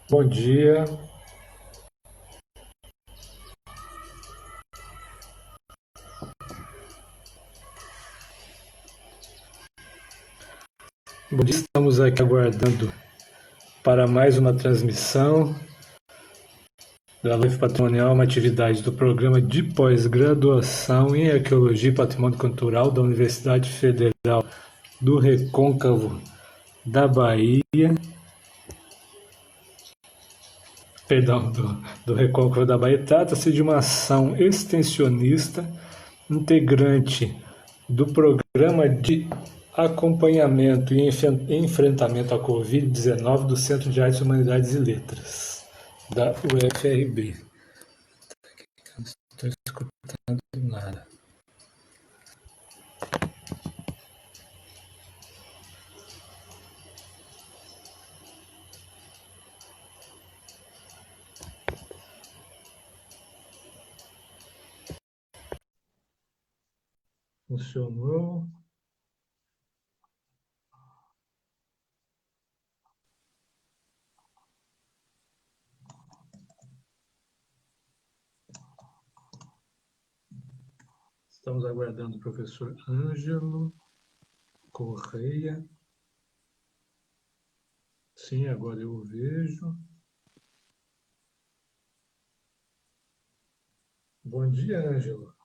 Bom dia. Bom dia, estamos aqui aguardando para mais uma transmissão da Live Patrimonial, uma atividade do programa de pós-graduação em Arqueologia e Patrimônio Cultural da Universidade Federal do Recôncavo da Bahia, do Recôncavo da Bahia. Trata-se de uma ação extensionista integrante do programa de acompanhamento e enfrentamento à Covid-19 do Centro de Artes, Humanidades e Letras, da UFRB. Não estou escutando nada. Funcionou? Estamos aguardando o professor Ângelo Correia. Sim, agora eu o vejo. Bom dia, Ângelo.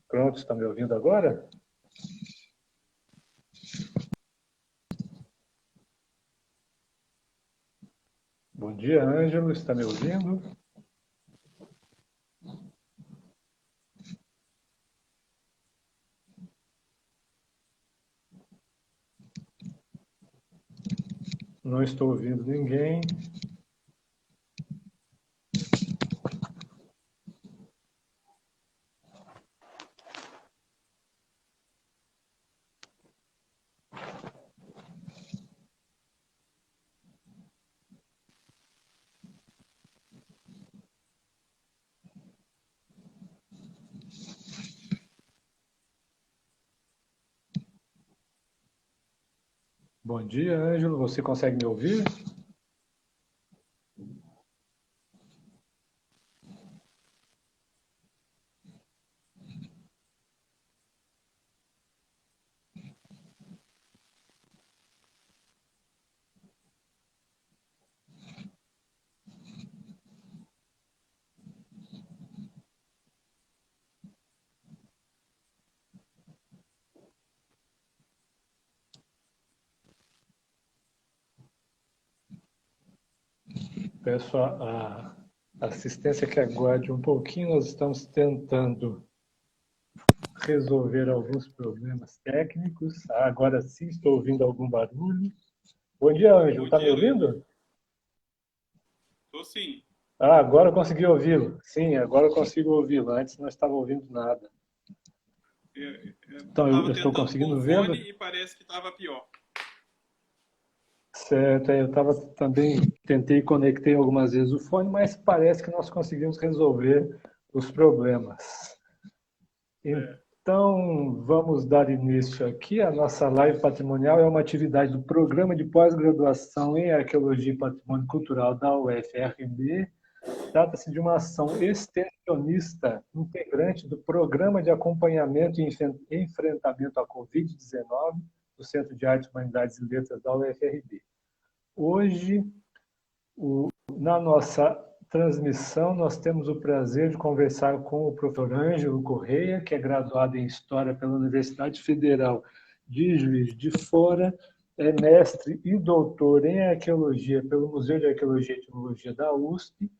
Pronto, está me ouvindo agora? Bom dia, Ângelo, está me ouvindo? Não estou ouvindo ninguém. Bom dia, Ângelo. Você consegue me ouvir? Peço a assistência que aguarde um pouquinho. Nós estamos tentando resolver alguns problemas técnicos. Agora sim estou ouvindo algum barulho. Bom dia, Ângelo. Bom Está me dia, Leandro. ouvindo? Estou sim. Agora eu consegui ouvi-lo. Sim, agora eu consigo ouvi-lo. Antes não estava ouvindo nada. Eu Então, eu estava estou tentando com o conseguindo fone vê-lo. e parece que estava pior. Certo, eu estava também, tentei conectei algumas vezes o fone, mas parece que nós conseguimos resolver os problemas. É, Então, vamos dar início aqui. A nossa live patrimonial é uma atividade do Programa de Pós-Graduação em Arqueologia e Patrimônio Cultural da UFRB. Trata-se de uma ação extensionista integrante do Programa de Acompanhamento e Enfrentamento à Covid-19 do Centro de Artes, Humanidades e Letras da UFRB. Hoje, na nossa transmissão, nós temos o prazer de conversar com o professor Ângelo Correia, que é graduado em História pela Universidade Federal de Juiz de Fora, é mestre e doutor em Arqueologia pelo Museu de Arqueologia e Etnologia da USP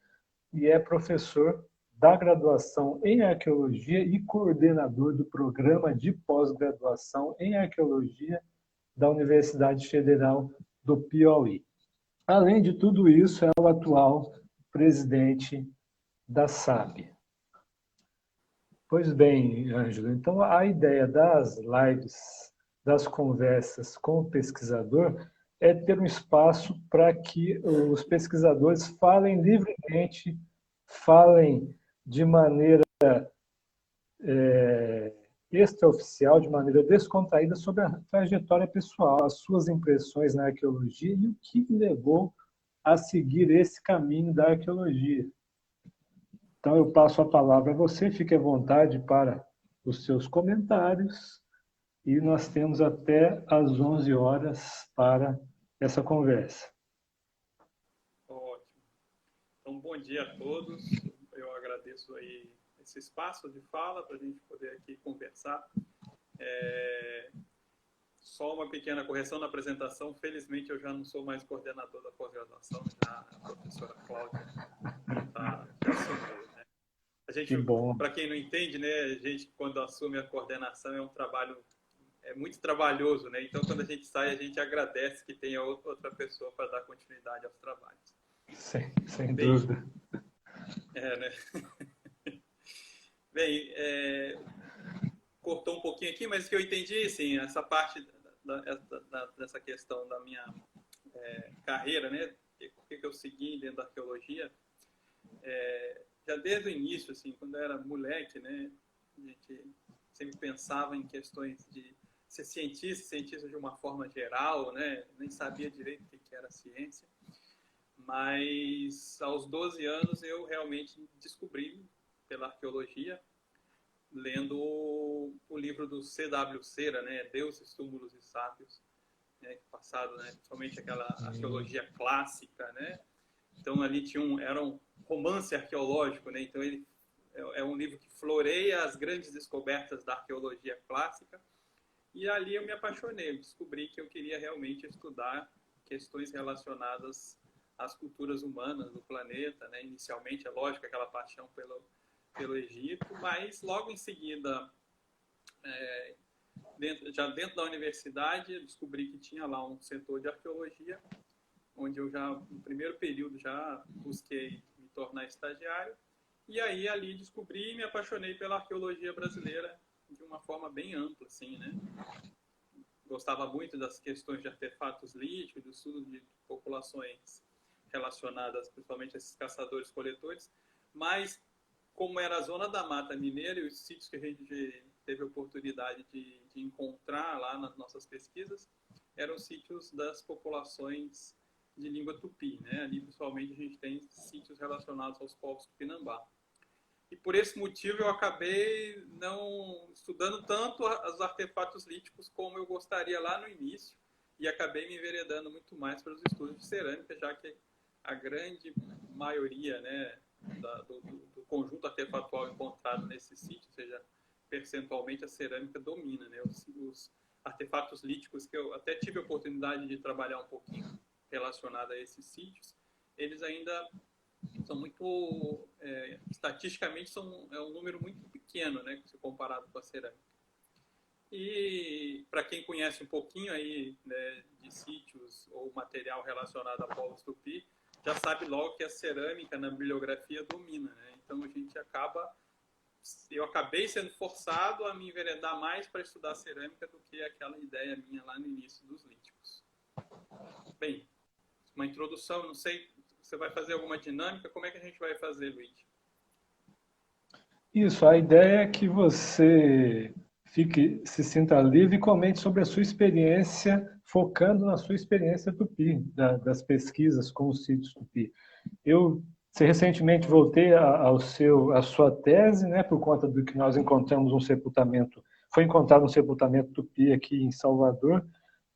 e é professor da graduação em Arqueologia e coordenador do programa de pós-graduação em Arqueologia da Universidade Federal do Piauí. Além de tudo isso, é o atual presidente da SAB. Pois bem, Ângelo, então a ideia das lives, das conversas com o pesquisador, é ter um espaço para que os pesquisadores falem livremente, falem de maneira extraoficial, de maneira descontraída, sobre a trajetória pessoal, as suas impressões na arqueologia e o que levou a seguir esse caminho da arqueologia. Então, eu passo a palavra a você, fique à vontade para os seus comentários, e nós temos até às 11 horas para essa conversa. Ótimo. Então, bom dia a todos. Eu agradeço aí esse espaço de fala para a gente poder aqui conversar. Só uma pequena correção na apresentação. Felizmente, eu já não sou mais coordenador da pós-graduação, já a professora Cláudia já assumiu, né? A gente, para quem não entende, né, a gente, quando assume a coordenação, é um trabalho muito trabalhoso, né? Então, quando a gente sai, a gente agradece que tenha outra pessoa para dar continuidade aos trabalhos. Sem dúvida. Né? Bem, cortou um pouquinho aqui, mas o que eu entendi, assim, essa parte dessa questão da minha carreira, né? O que eu segui dentro da arqueologia, já desde o início, assim, quando eu era moleque, né? A gente sempre pensava em questões de ser cientista de uma forma geral, né? Nem sabia direito o que era ciência. Mas aos 12 anos eu realmente descobri pela arqueologia, lendo o livro do C.W. Cera, né, Deuses, Túmulos e Sábios, né, passado, né, principalmente aquela arqueologia clássica, né. Então ali era um romance arqueológico, né. Então ele é um livro que floreia as grandes descobertas da arqueologia clássica. E ali eu me apaixonei, eu descobri que eu queria realmente estudar questões relacionadas às culturas humanas do planeta, né? Inicialmente, é lógico, aquela paixão pelo Egito, mas logo em seguida, já dentro da universidade, eu descobri que tinha lá um setor de arqueologia, onde eu já, no primeiro período, já busquei me tornar estagiário, e aí ali descobri e me apaixonei pela arqueologia brasileira de uma forma bem ampla, assim, né? Gostava muito das questões de artefatos líticos, do estudo de populações relacionadas principalmente a esses caçadores-coletores, mas como era a zona da Mata Mineira e os sítios que a gente teve a oportunidade de encontrar lá nas nossas pesquisas, eram sítios das populações de língua tupi, né? Ali, principalmente, a gente tem sítios relacionados aos povos tupinambá. E por esse motivo eu acabei não estudando tanto os artefatos líticos como eu gostaria lá no início, e acabei me enveredando muito mais para os estudos de cerâmica, já que a grande maioria, né, do conjunto artefatual encontrado nesse sítio, ou seja, percentualmente a cerâmica domina, né? Os artefatos líticos que eu até tive a oportunidade de trabalhar um pouquinho relacionado a esses sítios, eles ainda são muito, estatisticamente, é um número muito pequeno, né, se comparado com a cerâmica. E para quem conhece um pouquinho aí, né, de sítios ou material relacionado a povos tupi, já sabe logo que a cerâmica na bibliografia domina, né? Então eu acabei sendo forçado a me enveredar mais para estudar cerâmica do que aquela ideia minha lá no início dos líticos. Bem, uma introdução, não sei, você vai fazer alguma dinâmica? Como é que a gente vai fazer, Luiz? Isso, a ideia é que você se sinta livre e comente sobre a sua experiência, focando na sua experiência tupi, das pesquisas com os sítios tupi. Você recentemente voltei à sua tese, né, por conta do que nós encontramos um sepultamento, foi encontrado um sepultamento tupi aqui em Salvador.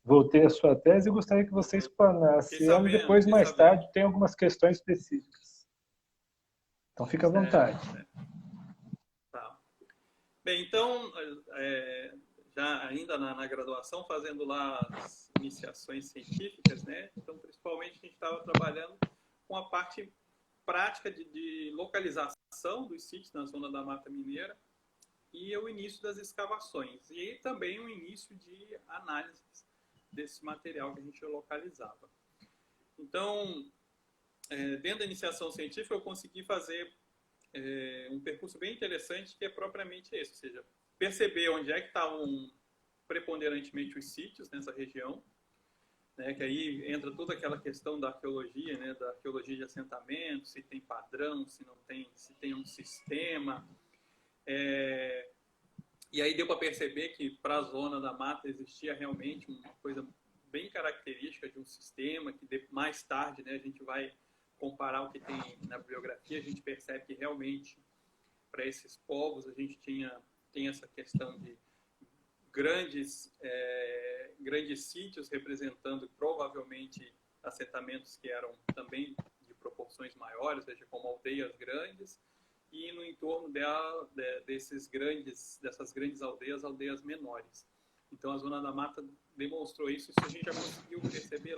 Voltei à sua tese e gostaria que você explanasse ela, e depois, mais tarde, tem algumas questões específicas. Então, fica à vontade. Tá. Bem, então, já ainda na graduação, fazendo lá as iniciações científicas, né? Então, principalmente, a gente estava trabalhando com a parte prática de localização dos sítios na zona da Mata Mineira e o início das escavações. E também o início de análise desse material que a gente localizava. Então, dentro da iniciação científica, eu consegui fazer um percurso bem interessante, que é propriamente esse, ou seja, perceber onde é que estavam preponderantemente os sítios nessa região, né, que aí entra toda aquela questão da arqueologia, né, da arqueologia de assentamento, se tem padrão, se não tem, se tem um sistema. E aí deu para perceber que para a zona da mata existia realmente uma coisa bem característica de um sistema, que mais tarde, né, a gente vai comparar o que tem na bibliografia, a gente percebe que realmente para esses povos a gente tem essa questão de grandes sítios representando provavelmente assentamentos que eram também de proporções maiores, ou seja, como aldeias grandes, e no entorno dessas grandes aldeias, aldeias menores. Então a Zona da Mata demonstrou isso a gente já conseguiu perceber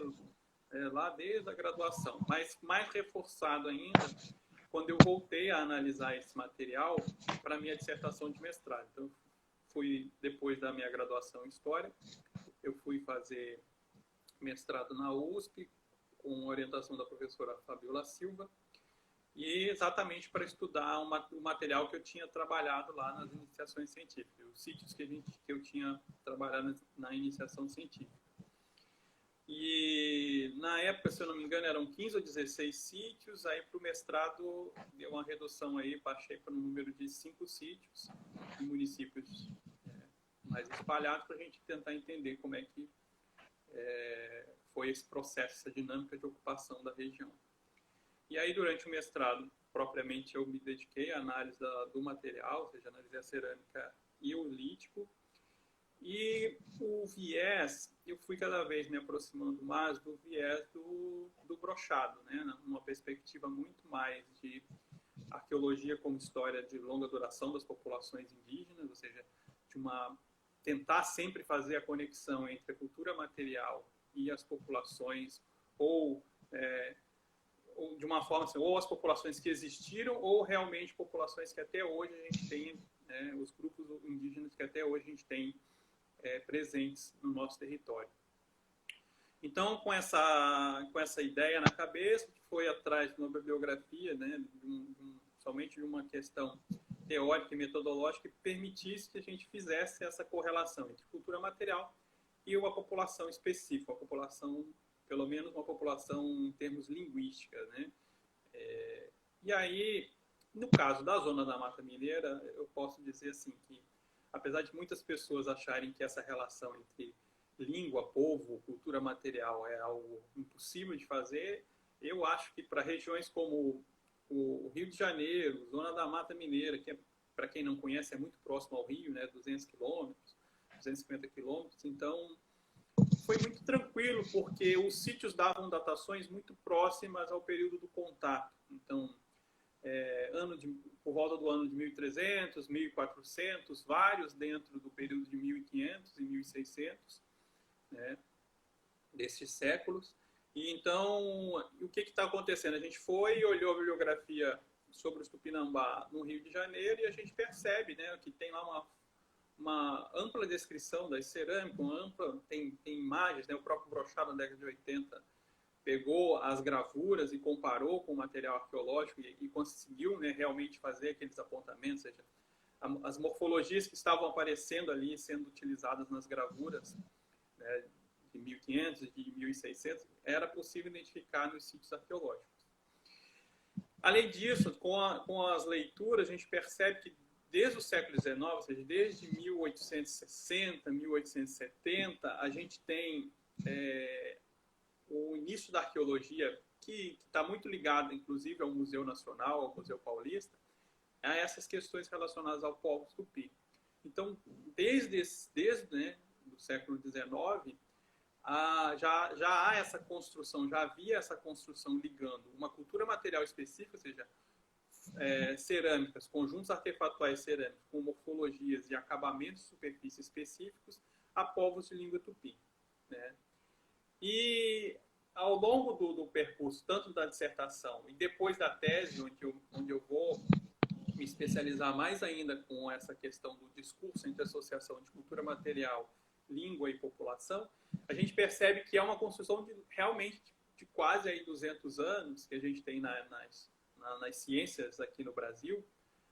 lá desde a graduação, mas mais reforçado ainda quando eu voltei a analisar esse material para a minha dissertação de mestrado. Então, depois da minha graduação em História, eu fui fazer mestrado na USP, com orientação da professora Fabiola Silva, e exatamente para estudar o material que eu tinha trabalhado lá nas iniciações científicas, os sítios que eu tinha trabalhado na iniciação científica. E na época, se eu não me engano, eram 15 ou 16 sítios, aí para o mestrado deu uma redução aí, baixei para um número de 5 sítios em municípios mais espalhados, para a gente tentar entender como é que foi esse processo, essa dinâmica de ocupação da região. E aí, durante o mestrado, propriamente, eu me dediquei à análise do material, ou seja, analisei a cerâmica e o lítico. E o viés, eu fui cada vez me aproximando mais do viés do brochado, né? Uma perspectiva muito mais de arqueologia como história de longa duração das populações indígenas, ou seja, tentar sempre fazer a conexão entre a cultura material e as populações, ou de uma forma assim, ou as populações que existiram, ou realmente populações que até hoje a gente tem, os grupos indígenas que até hoje a gente tem presentes no nosso território. Então, com essa ideia na cabeça, que foi atrás de uma bibliografia, né, somente de uma questão teórica e metodológica, que permitisse que a gente fizesse essa correlação entre cultura material e uma população específica, uma população, pelo menos uma população em termos linguísticos, né? E aí, no caso da Zona da Mata Mineira, eu posso dizer assim que, apesar de muitas pessoas acharem que essa relação entre língua, povo, cultura material é algo impossível de fazer, eu acho que para regiões como o Rio de Janeiro, Zona da Mata Mineira, que para quem não conhece é muito próximo ao Rio, né, 200 quilômetros, 250 quilômetros, então foi muito tranquilo, porque os sítios davam datações muito próximas ao período do contato. Então, por volta do ano de 1300, 1400, vários dentro do período de 1500 e 1600, né, destes séculos. E então, o que está acontecendo? A gente foi e olhou a bibliografia sobre os Tupinambá no Rio de Janeiro e a gente percebe, né, que tem lá uma ampla descrição das cerâmicas, tem imagens, né, o próprio brochado na década de 80 pegou as gravuras e comparou com o material arqueológico e conseguiu, né, realmente fazer aqueles apontamentos, ou seja, as morfologias que estavam aparecendo ali, sendo utilizadas nas gravuras, né, de 1500 e de 1600, era possível identificar nos sítios arqueológicos. Além disso, com as leituras, a gente percebe que desde o século XIX, ou seja, desde 1860, 1870, a gente tem o início da arqueologia, que está muito ligado, inclusive, ao Museu Nacional, ao Museu Paulista, a essas questões relacionadas ao povo tupi. Então, desde né, do século XIX, já há essa construção, já havia essa construção ligando uma cultura material específica, ou seja, cerâmicas, conjuntos artefatuais cerâmicos com morfologias e acabamentos de superfície específicos a povos de língua tupi, né? E ao longo do percurso, tanto da dissertação e depois da tese, onde eu vou me especializar mais ainda com essa questão do discurso entre associação de cultura material, língua e população, a gente percebe que é uma construção realmente de quase aí 200 anos que a gente tem nas ciências aqui no Brasil,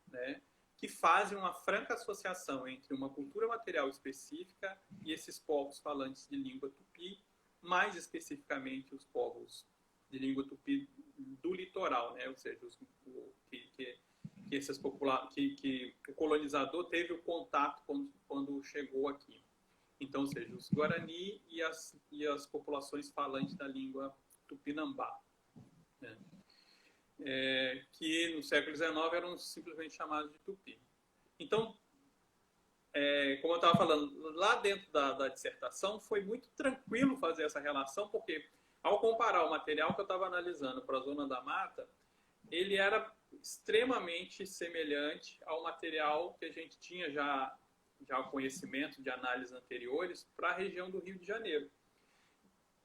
né, que fazem uma franca associação entre uma cultura material específica e esses povos falantes de língua tupi, mais especificamente os povos de língua tupi do litoral, né? Ou seja, que o colonizador teve o contato quando chegou aqui. Então, ou seja, os Guarani e as populações falantes da língua tupinambá, né? Que no século XIX eram simplesmente chamados de tupi. Então, como eu estava falando, lá dentro da dissertação foi muito tranquilo fazer essa relação, porque ao comparar o material que eu estava analisando para a Zona da Mata, ele era extremamente semelhante ao material que a gente tinha já conhecimento de análises anteriores para a região do Rio de Janeiro.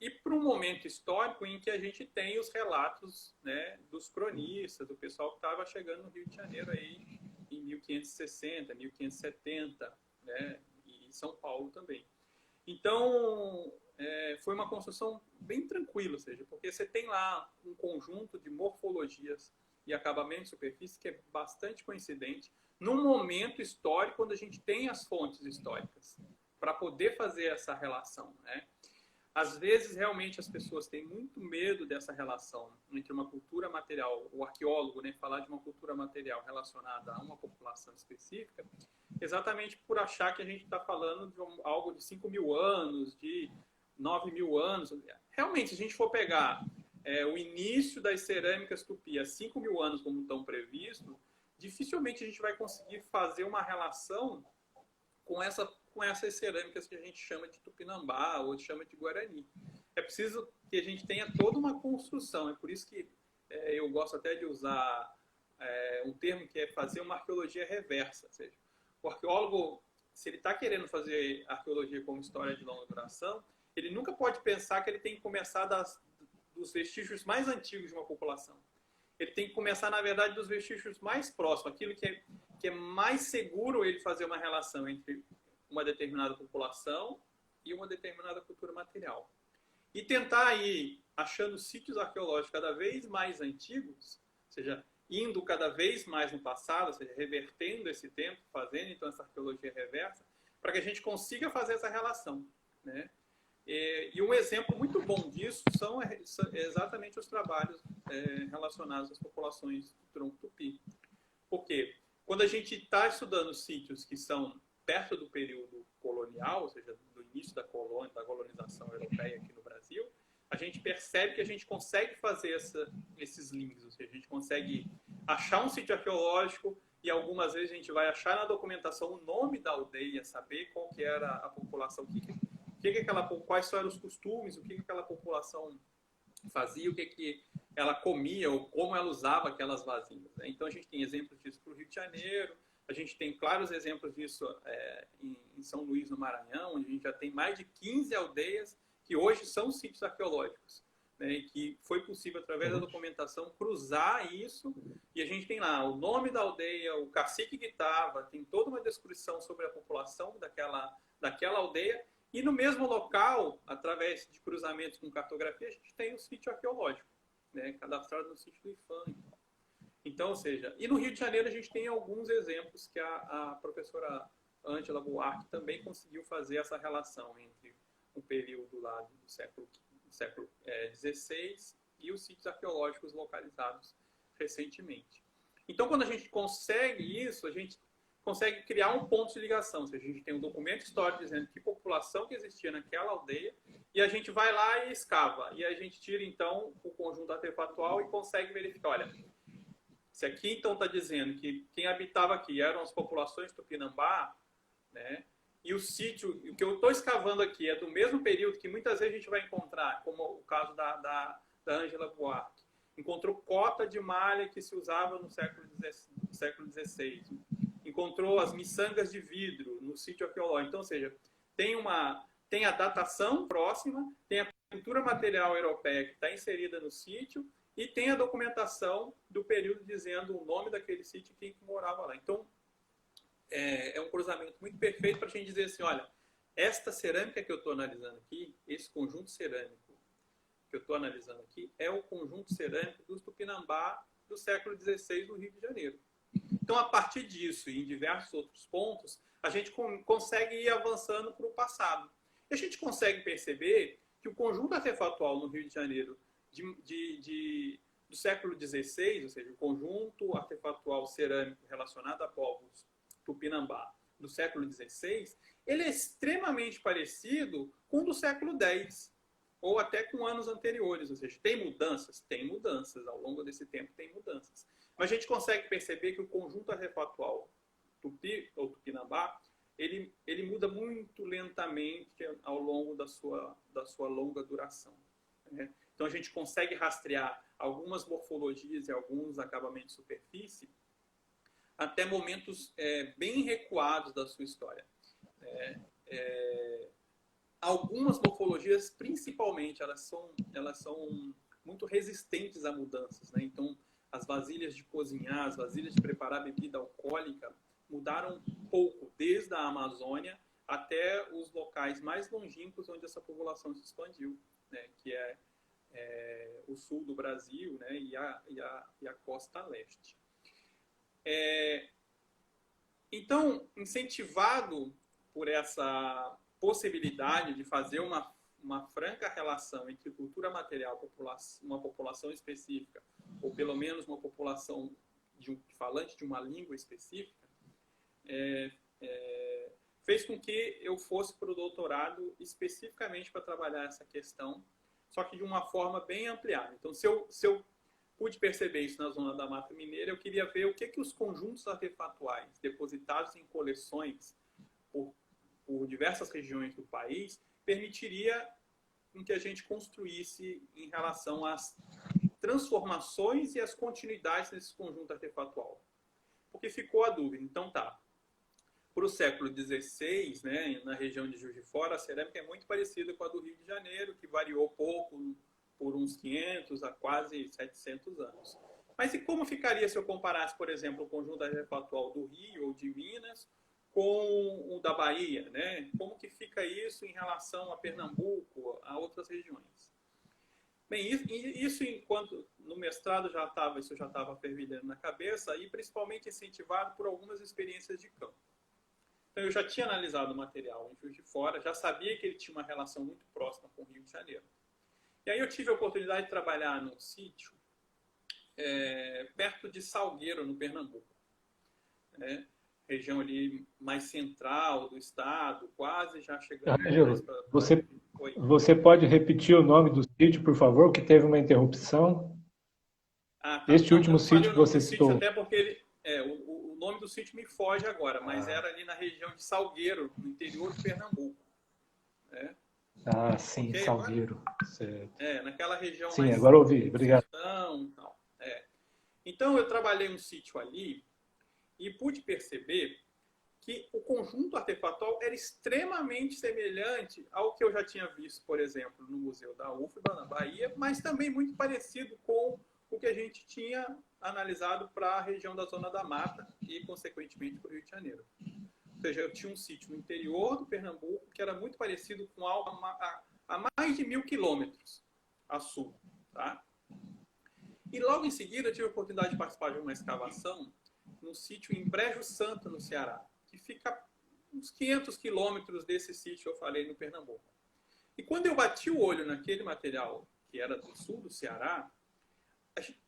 E para um momento histórico em que a gente tem os relatos, né, dos cronistas, do pessoal que estava chegando no Rio de Janeiro aí em 1560, 1570, né, e em São Paulo também. Então, foi uma construção bem tranquila, ou seja, porque você tem lá um conjunto de morfologias e acabamento de superfície que é bastante coincidente num momento histórico onde a gente tem as fontes históricas para poder fazer essa relação, né? Às vezes, realmente, as pessoas têm muito medo dessa relação entre uma cultura material, o arqueólogo, né, falar de uma cultura material relacionada a uma população específica, exatamente por achar que a gente está falando de algo de 5.000 anos, de 9.000 anos. Realmente, se a gente for pegar o início das cerâmicas tupi há 5.000 anos, como estão previsto, dificilmente a gente vai conseguir fazer uma relação com essas cerâmicas que a gente chama de tupinambá ou chama de guarani. É preciso que a gente tenha toda uma construção. É por isso que eu gosto até de usar um termo que é fazer uma arqueologia reversa. Ou seja, o arqueólogo, se ele está querendo fazer arqueologia como história de longa duração, ele nunca pode pensar que ele tem que começar dos vestígios mais antigos de uma população. Ele tem que começar, na verdade, dos vestígios mais próximos, aquilo que é mais seguro ele fazer uma relação entre uma determinada população e uma determinada cultura material. E tentar ir achando sítios arqueológicos cada vez mais antigos, ou seja, indo cada vez mais no passado, ou seja, revertendo esse tempo, fazendo então essa arqueologia reversa, para que a gente consiga fazer essa relação, né? E um exemplo muito bom disso são exatamente os trabalhos relacionados às populações do tronco tupi. Porque quando a gente está estudando sítios que são perto do período colonial, ou seja, do início da colonização europeia aqui no Brasil, a gente percebe que a gente consegue fazer esses links, ou seja, a gente consegue achar um sítio arqueológico e algumas vezes a gente vai achar na documentação o nome da aldeia, saber qual que era a população, quais eram os costumes, o que aquela população fazia, o que ela comia ou como ela usava aquelas vasilhas, né? Então a gente tem exemplos disso para o Rio de Janeiro, a gente tem claros exemplos disso em São Luís, no Maranhão, onde a gente já tem mais de 15 aldeias que hoje são sítios arqueológicos, né? E que foi possível, através da documentação, cruzar isso, e a gente tem lá o nome da aldeia, o cacique que estava, tem toda uma descrição sobre a população daquela aldeia, e no mesmo local, através de cruzamentos com cartografia, a gente tem o sítio arqueológico, né? Cadastrado no sítio do IFAM. Então, ou seja, e no Rio de Janeiro a gente tem alguns exemplos que a professora Ângela Buarque também conseguiu fazer essa relação entre o período lá do século XVI e os sítios arqueológicos localizados recentemente. Então, quando a gente consegue isso, a gente consegue criar um ponto de ligação. Ou seja, a gente tem um documento histórico dizendo que população que existia naquela aldeia, e a gente vai lá e escava. E a gente tira, então, o conjunto artefatual e consegue verificar, olha, se aqui, então, está dizendo que quem habitava aqui eram as populações tupinambá, né? E o sítio, o que eu estou escavando aqui é do mesmo período que muitas vezes a gente vai encontrar, como o caso da Ângela Buarque. Encontrou cota de malha que se usava no século XVI. Encontrou as miçangas de vidro no sítio arqueológico. Então, ou seja, tem a datação próxima, tem a cultura material europeia que está inserida no sítio, e tem a documentação do período dizendo o nome daquele sítio e quem morava lá. Então, é um cruzamento muito perfeito para a gente dizer assim, olha, esta cerâmica que eu estou analisando aqui, esse conjunto cerâmico que eu estou analisando aqui, é o conjunto cerâmico dos Tupinambá do século XVI do Rio de Janeiro. Então, a partir disso e em diversos outros pontos, a gente consegue ir avançando para o passado. E a gente consegue perceber que que o conjunto artefatual no Rio de Janeiro do século XVI, ou seja, o conjunto artefatual cerâmico relacionado a povos Tupinambá do século XVI, ele é extremamente parecido com o do século X, ou até com anos anteriores. Ou seja, tem mudanças? Tem mudanças. Ao longo desse tempo tem mudanças. Mas a gente consegue perceber que o conjunto artefatual Tupi ou Tupinambá, ele muda muito lentamente ao longo da sua longa duração, né? Então a gente consegue rastrear algumas morfologias e alguns acabamentos de superfície até momentos bem recuados da sua história. Algumas morfologias, principalmente, elas são muito resistentes a mudanças, né? Então, as vasilhas de cozinhar, as vasilhas de preparar bebida alcoólica mudaram pouco, desde a Amazônia até os locais mais longínquos onde essa população se expandiu, né? Que é o sul do Brasil, né? e a costa leste. Então, incentivado por essa possibilidade de fazer uma franca relação entre cultura material, uma população específica, ou pelo menos uma população falante de uma língua específica, fez com que eu fosse para o doutorado especificamente para trabalhar essa questão, só que de uma forma bem ampliada. Então, se eu pude perceber isso na zona da Mata Mineira, eu queria ver o que os conjuntos artefatuais depositados em coleções por diversas regiões do país permitiria que a gente construísse em relação às transformações e às continuidades desse conjunto artefatual. Porque ficou a dúvida. Então, para o século XVI, né, na região de Juiz de Fora, a cerâmica é muito parecida com a do Rio de Janeiro, que variou pouco por uns 500 a quase 700 anos. Mas e como ficaria se eu comparasse, por exemplo, o conjunto artefatual do Rio ou de Minas com o da Bahia, né? Como que fica isso em relação a Pernambuco, a outras regiões? Bem, isso enquanto no mestrado isso já estava fervilhando na cabeça e principalmente incentivado por algumas experiências de campo. Então, eu já tinha analisado o material em Juiz de Fora, já sabia que ele tinha uma relação muito próxima com o Rio de Janeiro. E aí eu tive a oportunidade de trabalhar num sítio perto de Salgueiro, no Pernambuco, né? Região ali mais central do estado, quase já chegando Ângelo, para... você pode repetir o nome do sítio, por favor, que teve uma interrupção? Tá. Este Não, último eu falei sítio o que nome você do sítio citou. até porque o nome do sítio me foge agora, mas era ali na região de Salgueiro, no interior de Pernambuco, né? Sim, Okay, Salgueiro. Certo. Naquela região Sim, mais agora ouvi. Obrigado. sertão, tal. Então, eu trabalhei um sítio ali e pude perceber que o conjunto artefatual era extremamente semelhante ao que eu já tinha visto, por exemplo, no Museu da UFBA, na Bahia, mas também muito parecido com o que a gente tinha analisado para a região da Zona da Mata e, consequentemente, para o Rio de Janeiro. Ou seja, eu tinha um sítio no interior do Pernambuco que era muito parecido com algo a mais de 1.000 quilômetros a sul. Tá? E logo em seguida eu tive a oportunidade de participar de uma escavação num sítio em Brejo Santo, no Ceará, que fica uns 500 quilômetros desse sítio que eu falei no Pernambuco. E quando eu bati o olho naquele material, que era do sul do Ceará,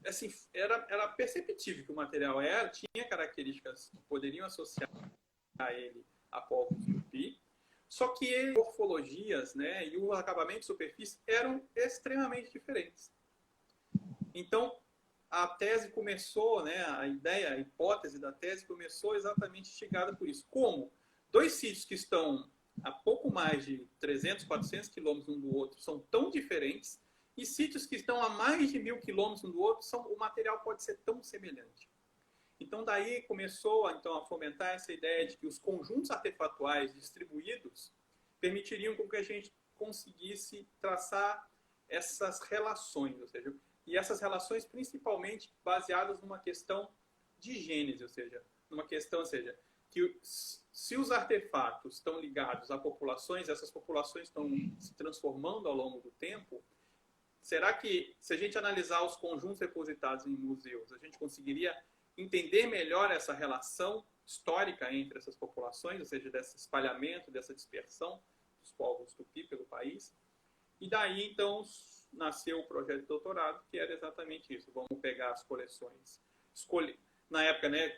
assim, era perceptível que o material tinha características que poderiam associar a ele a povos tupi, só que as morfologias, né, e o acabamento de superfície eram extremamente diferentes. Então, a tese começou, né, a hipótese da tese começou exatamente instigada por isso. Como dois sítios que estão a pouco mais de 300, 400 quilômetros um do outro são tão diferentes, e sítios que estão a mais de 1.000 quilômetros um do outro, o material pode ser tão semelhante. Então, daí começou então, a fomentar essa ideia de que os conjuntos artefatuais distribuídos permitiriam com que a gente conseguisse traçar essas relações, ou seja, e essas relações principalmente baseadas numa questão de gênese, ou seja, que se os artefatos estão ligados a populações, essas populações estão se transformando ao longo do tempo, será que, se a gente analisar os conjuntos depositados em museus, a gente conseguiria entender melhor essa relação histórica entre essas populações, ou seja, desse espalhamento, dessa dispersão dos povos tupi pelo país? E daí, então, nasceu o projeto de doutorado, que era exatamente isso. Vamos pegar as coleções, escolher, na época, né,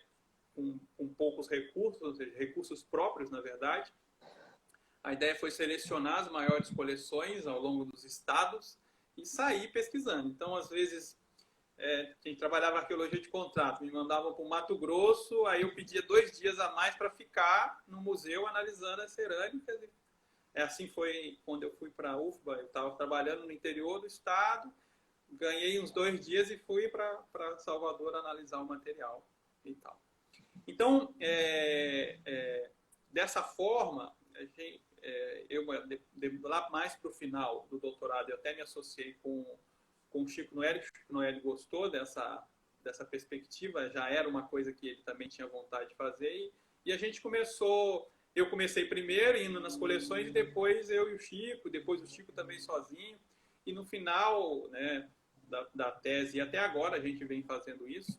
com poucos recursos, ou seja, recursos próprios, na verdade. A ideia foi selecionar as maiores coleções ao longo dos estados e sair pesquisando. Então, às vezes, quem trabalhava arqueologia de contrato me mandava para o Mato Grosso, aí eu pedia 2 dias a mais para ficar no museu analisando as cerâmicas. Assim foi quando eu fui para a UFBA. Eu estava trabalhando no interior do estado, ganhei uns 2 dias e fui para Salvador analisar o material e tal. Então, dessa forma, eu lá mais para o final do doutorado, eu até me associei com o Chico Noelli. O Chico Noelli gostou dessa perspectiva, já era uma coisa que ele também tinha vontade de fazer, e a gente começou. Eu comecei primeiro indo nas coleções, e depois eu e o Chico, depois o Chico também sozinho, e no final, né, da tese, e até agora a gente vem fazendo isso.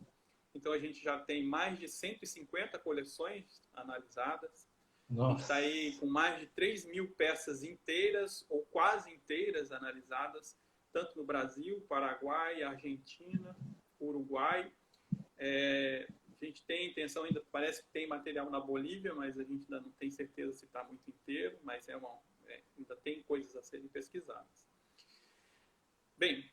Então a gente já tem mais de 150 coleções analisadas. Nossa. A gente está aí com mais de 3.000 peças inteiras ou quase inteiras analisadas, tanto no Brasil, Paraguai, Argentina, Uruguai. A gente tem intenção, ainda parece que tem material na Bolívia, mas a gente ainda não tem certeza se está muito inteiro, mas ainda tem coisas a serem pesquisadas. Bem,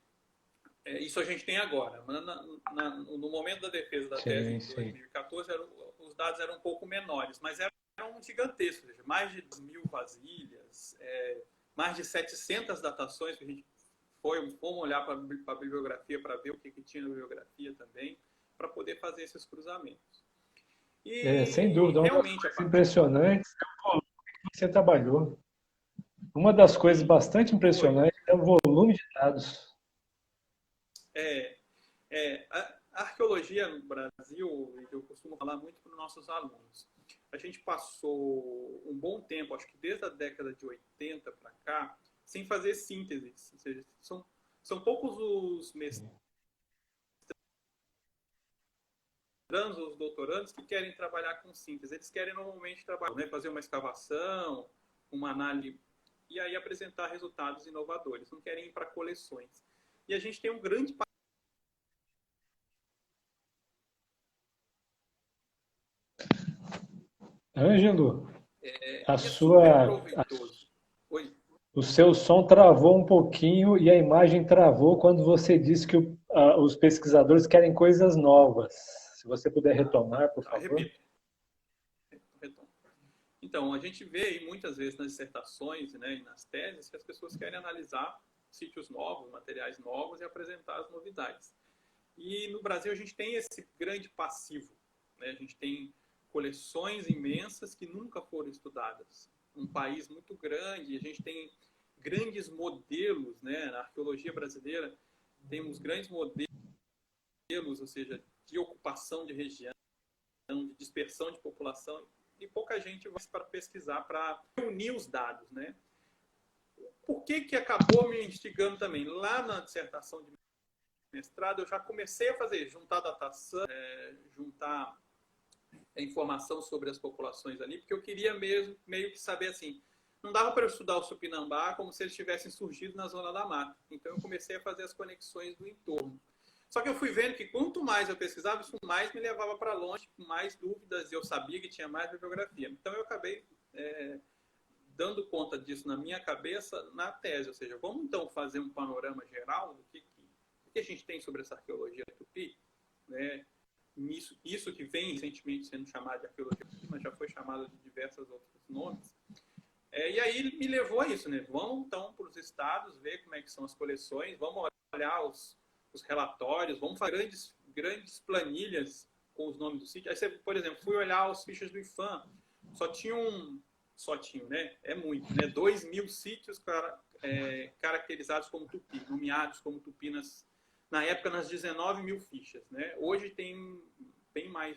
isso a gente tem agora. No momento da defesa da tese de 2014, os dados eram um pouco menores, mas eram gigantescos, ou seja, mais de 2.000 vasilhas, mais de 700 datações, que a gente fomos olhar para a bibliografia para ver o que tinha na bibliografia também, para poder fazer esses cruzamentos. Sem dúvida, realmente é impressionante o volume que você trabalhou. Uma das coisas bastante impressionantes é o volume de dados. A arqueologia no Brasil, eu costumo falar muito para os nossos alunos. A gente passou um bom tempo, acho que desde a década de 80 para cá, sem fazer síntese. Ou seja, são poucos os mestrandos, os doutorandos que querem trabalhar com síntese. Eles querem normalmente trabalhar, né, fazer uma escavação, uma análise, e aí apresentar resultados inovadores. Não querem ir para coleções. E a gente tem um grande Ângelo, o seu som travou um pouquinho e a imagem travou quando você disse que os pesquisadores querem coisas novas. Se você puder retomar, por favor. Então, a gente vê muitas vezes nas dissertações, né, e nas teses que as pessoas querem analisar sítios novos, materiais novos e apresentar as novidades. E no Brasil a gente tem esse grande passivo, né? A gente tem coleções imensas que nunca foram estudadas. Um país muito grande, a gente tem grandes modelos, né? Na arqueologia brasileira temos grandes modelos, ou seja, de ocupação de região, de dispersão de população, e pouca gente vai para pesquisar, para unir os dados, né? Por que acabou me instigando também? Lá na dissertação de mestrado, eu já comecei a juntar datação, juntar informação sobre as populações ali, porque eu queria meio que saber assim, não dava para eu estudar o Supinambá como se eles tivessem surgido na zona da mata. Então eu comecei a fazer as conexões do entorno. Só que eu fui vendo que quanto mais eu pesquisava, isso mais me levava para longe, com mais dúvidas, e eu sabia que tinha mais bibliografia. Então eu acabei dando conta disso na minha cabeça na tese. Ou seja, vamos então fazer um panorama geral do que a gente tem sobre essa arqueologia tupi, né? Isso que vem recentemente sendo chamado de arqueologia tupi, mas já foi chamado de diversos outros nomes. E aí me levou a isso, né? Vamos então para os estados, ver como é que são as coleções, vamos olhar os relatórios, vamos fazer grandes planilhas com os nomes dos sítios. Aí você, por exemplo, fui olhar os fichas do IFAM, só tinham, né? É muito, né? 2.000 sítios caracterizados como tupi, nomeados como tupi na época nas 19.000 fichas, né? Hoje tem bem mais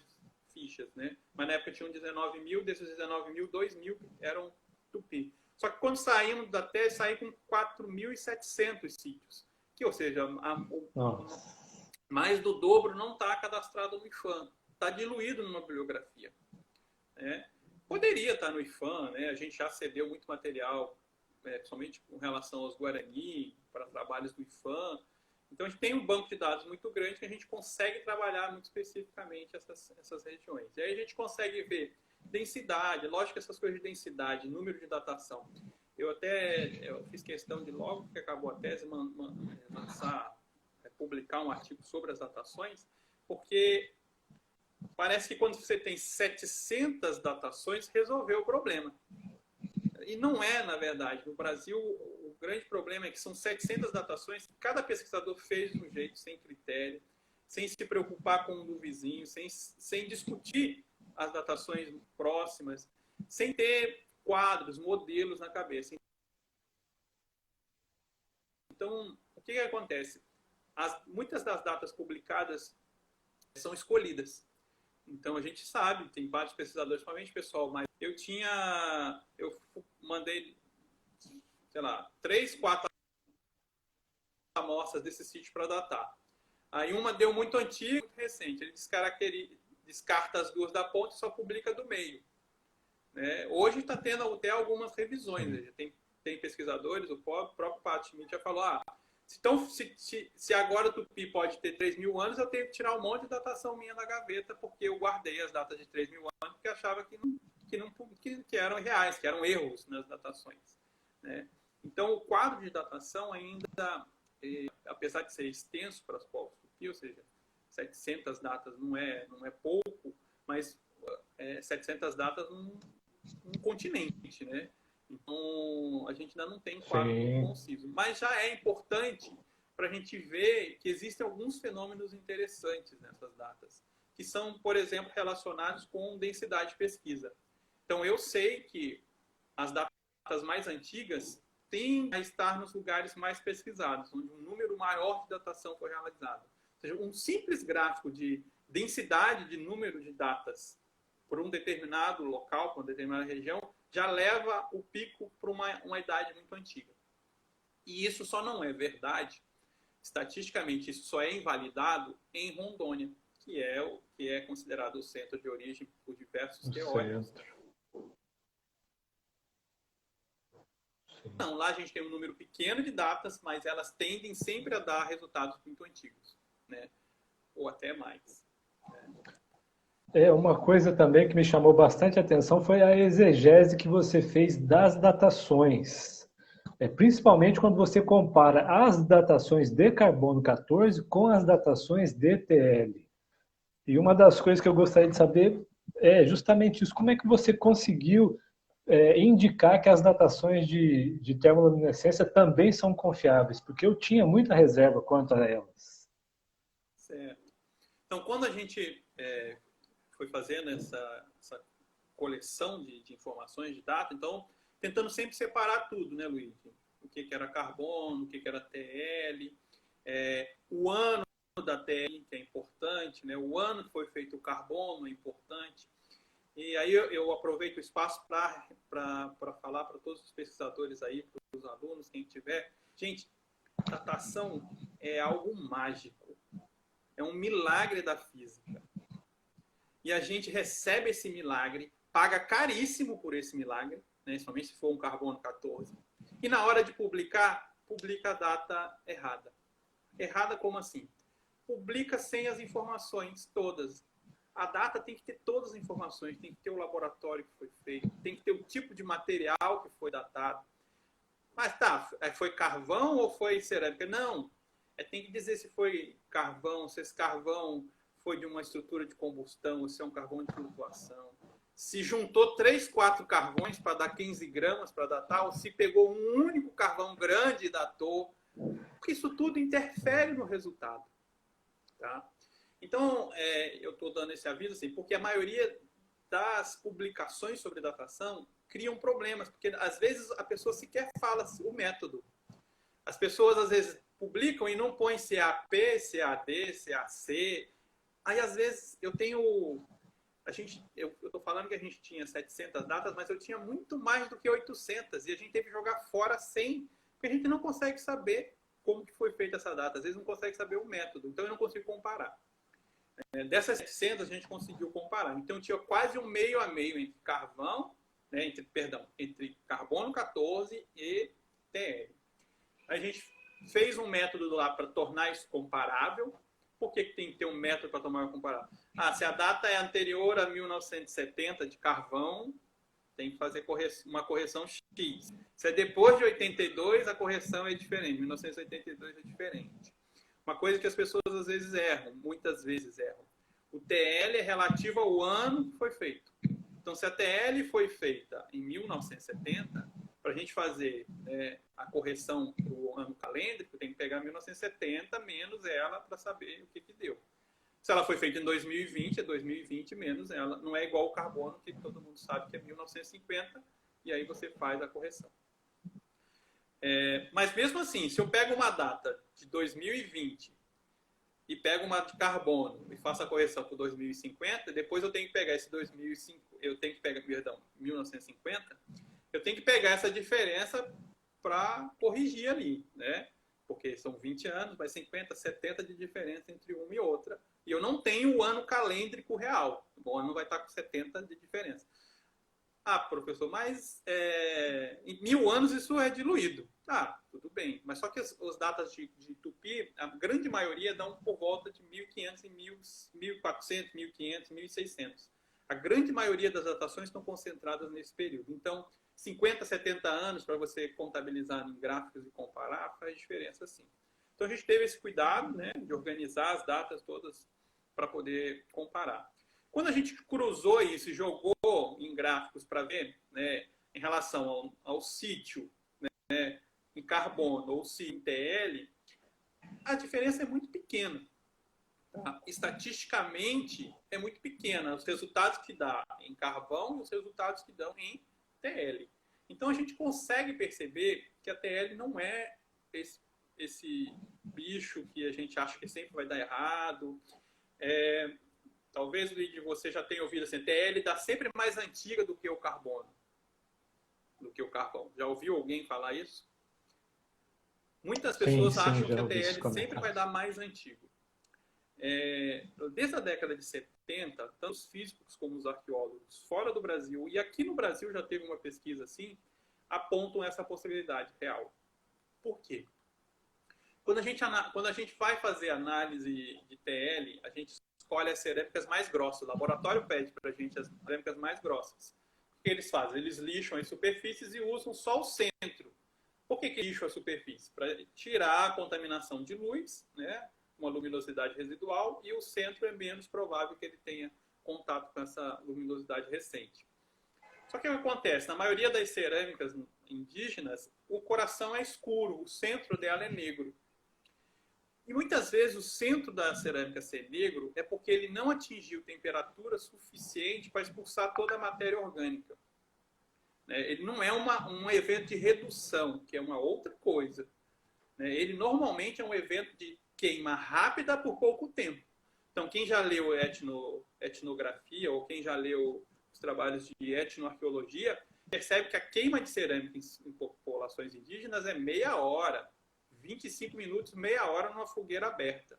fichas, né? Mas na época tinham 19.000, desses 19.000, 2.000 eram tupi. Só que quando saímos da tese, saí com 4.700 sítios. Que, ou seja, mais do dobro não está cadastrado no IFAM. Está diluído numa bibliografia. Né? Poderia estar no IFAM, né? A gente já cedeu muito material somente com relação aos Guarani, para trabalhos do IFAM. Então, a gente tem um banco de dados muito grande que a gente consegue trabalhar muito especificamente essas regiões. E aí a gente consegue ver densidade, lógico que essas coisas de densidade, número de datação. Eu fiz questão de, logo que acabou a tese, publicar um artigo sobre as datações, porque parece que quando você tem 700 datações, resolveu o problema. E não é, na verdade. No Brasil, o grande problema é que são 700 datações, cada pesquisador fez de um jeito, sem critério, sem se preocupar com o do vizinho, sem discutir as datações próximas, sem ter quadros, modelos na cabeça. Então, o que acontece? Muitas das datas publicadas são escolhidas. Então, a gente sabe, tem vários pesquisadores, principalmente pessoal, mas eu mandei, sei lá, 3, 4 amostras desse sítio para datar. Aí uma deu muito antiga, muito recente. Ele descarta as duas da ponta e só publica do meio. Né? Hoje está tendo até algumas revisões. Né? Tem pesquisadores, o próprio Pat Schmidt já falou, então, se agora o Tupi pode ter 3.000 anos, eu tenho que tirar um monte de datação minha da gaveta, porque eu guardei as datas de 3.000 anos, porque achava que eram reais, que eram erros nas datações. Né? Então, o quadro de datação ainda, apesar de ser extenso para os povos Tupi, ou seja, 700 datas não é pouco, mas 700 datas num continente, né? Então, a gente ainda não tem um quadro muito conciso. Mas já é importante para a gente ver que existem alguns fenômenos interessantes nessas datas, que são, por exemplo, relacionados com densidade de pesquisa. Então, eu sei que as datas mais antigas tendem a estar nos lugares mais pesquisados, onde um número maior de datação foi realizado. Ou seja, um simples gráfico de densidade de número de datas por um determinado local, por uma determinada região, já leva o pico para uma idade muito antiga. E isso só não é verdade, estatisticamente, isso só é invalidado em Rondônia, que é considerado o centro de origem por diversos teóricos. Então, lá a gente tem um número pequeno de datas, mas elas tendem sempre a dar resultados muito antigos, né? Ou até mais. Uma coisa também que me chamou bastante atenção foi a exegese que você fez das datações. Principalmente quando você compara as datações de carbono 14 com as datações de TL. E uma das coisas que eu gostaria de saber é justamente isso. Como é que você conseguiu indicar que as datações de termoluminescência também são confiáveis? Porque eu tinha muita reserva quanto a elas. Certo. Então, quando a gente foi fazendo essa coleção de informações, de data, então, tentando sempre separar tudo, né, Luiz? O que era carbono, o que era TL, o ano da TL, que é importante, né? O ano que foi feito o carbono é importante. E aí eu aproveito o espaço para falar para todos os pesquisadores aí, para os alunos, quem tiver. Gente, datação é algo mágico. É um milagre da física. E a gente recebe esse milagre, paga caríssimo por esse milagre, né, somente se for um carbono 14. E na hora de publicar, publica a data errada. Errada como assim? Publica sem as informações todas. A data tem que ter todas as informações, tem que ter o laboratório que foi feito, tem que ter o tipo de material que foi datado. Mas tá, foi carvão ou foi cerâmica? Não, tem que dizer se foi carvão, se esse carvão foi de uma estrutura de combustão, ou se é um carvão de flutuação. Se juntou 3, 4 carvões para dar 15 gramas para datar, ou se pegou um único carvão grande e datou. Porque isso tudo interfere no resultado. Tá? Então, eu estou dando esse aviso assim, porque a maioria das publicações sobre datação criam problemas, porque às vezes a pessoa sequer fala o método. As pessoas às vezes publicam e não põem CAP, CAD, CAC. Aí às vezes eu estou falando que a gente tinha 700 datas, mas eu tinha muito mais do que 800 e a gente teve que jogar fora 100, porque a gente não consegue saber como que foi feita essa data. Às vezes não consegue saber o método, então eu não consigo comparar. Dessas 700 a gente conseguiu comparar. Então tinha quase um meio a meio entre carvão, né, entre carbono 14 e TL. A gente fez um método lá para tornar isso comparável. Por que tem que ter um método para tornar comparável? Se a data é anterior a 1970 de carvão, tem que fazer uma correção X. Se é depois de 82, a correção é diferente. 1982 é diferente. Uma coisa que as pessoas às vezes erram, muitas vezes erram. O TL é relativo ao ano que foi feito. Então, se a TL foi feita em 1970, para a gente fazer a correção para o ano calêndrico, tem que pegar 1970 menos ela para saber o que deu. Se ela foi feita em 2020, é 2020 menos ela. Não é igual o carbono, que todo mundo sabe que é 1950, e aí você faz a correção. Mas mesmo assim, se eu pego uma data de 2020 e pego uma de carbono e faço a correção para 2050, depois eu tenho que pegar esse 1950, eu tenho que pegar essa diferença para corrigir ali, né? Porque são 20 anos, mas 50, 70 de diferença entre uma e outra. E eu não tenho o ano calêndrico real. O ano vai estar com 70 de diferença. Professor, mas em 1000 anos isso é diluído. Tudo bem. Mas só que as datas de Tupi, a grande maioria dão por volta de 1500 e 1400, 1500, 1600. A grande maioria das datações estão concentradas nesse período. Então, 50, 70 anos para você contabilizar em gráficos e comparar faz diferença sim. Então, a gente teve esse cuidado, né, de organizar as datas todas para poder comparar. Quando a gente cruzou isso e jogou em gráficos para ver, né, em relação ao sítio, né, em carbono ou sítio em TL, a diferença é muito pequena. Tá? Estatisticamente, é muito pequena. Os resultados que dá em carvão e os resultados que dão em TL. Então, a gente consegue perceber que a TL não é esse bicho que a gente acha que sempre vai dar errado. Talvez, Luigi, você já tenha ouvido assim, a TL dá sempre mais antiga do que o carbono. Do que o carvão. Já ouviu alguém falar isso? Muitas pessoas acham que a TL sempre vai dar mais antigo. Desde a década de 70, tanto os físicos como os arqueólogos fora do Brasil, e aqui no Brasil já teve uma pesquisa assim, apontam essa possibilidade real. Por quê? Quando a gente vai fazer análise de TL, a gente escolhe as cerâmicas mais grossas. O laboratório pede para a gente as cerâmicas mais grossas. O que eles fazem? Eles lixam as superfícies e usam só o centro. Por que lixam a superfície? Para tirar a contaminação de luz, né? Uma luminosidade residual, e o centro é menos provável que ele tenha contato com essa luminosidade recente. Só que o que acontece? Na maioria das cerâmicas indígenas, o coração é escuro, o centro dela é negro. E muitas vezes o centro da cerâmica ser negro é porque ele não atingiu temperatura suficiente para expulsar toda a matéria orgânica. Ele não é um evento de redução, que é uma outra coisa. Ele normalmente é um evento de queima rápida por pouco tempo. Então, quem já leu etnografia ou quem já leu os trabalhos de etnoarqueologia, percebe que a queima de cerâmica em populações indígenas é meia hora, 25 minutos, meia hora numa fogueira aberta.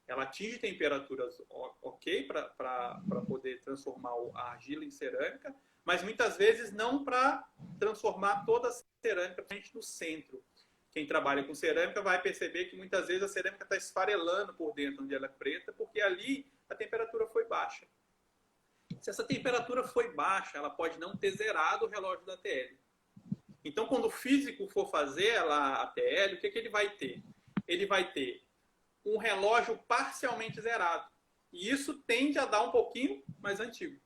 Ela atinge temperaturas ok para poder transformar a argila em cerâmica, mas muitas vezes não para transformar toda a cerâmica no centro. Quem trabalha com cerâmica vai perceber que muitas vezes a cerâmica está esfarelando por dentro onde ela é preta, porque ali a temperatura foi baixa. Se essa temperatura foi baixa, ela pode não ter zerado o relógio da TL. Então, quando o físico for fazer a TL, o que ele vai ter? Ele vai ter um relógio parcialmente zerado. E isso tende a dar um pouquinho mais antigo.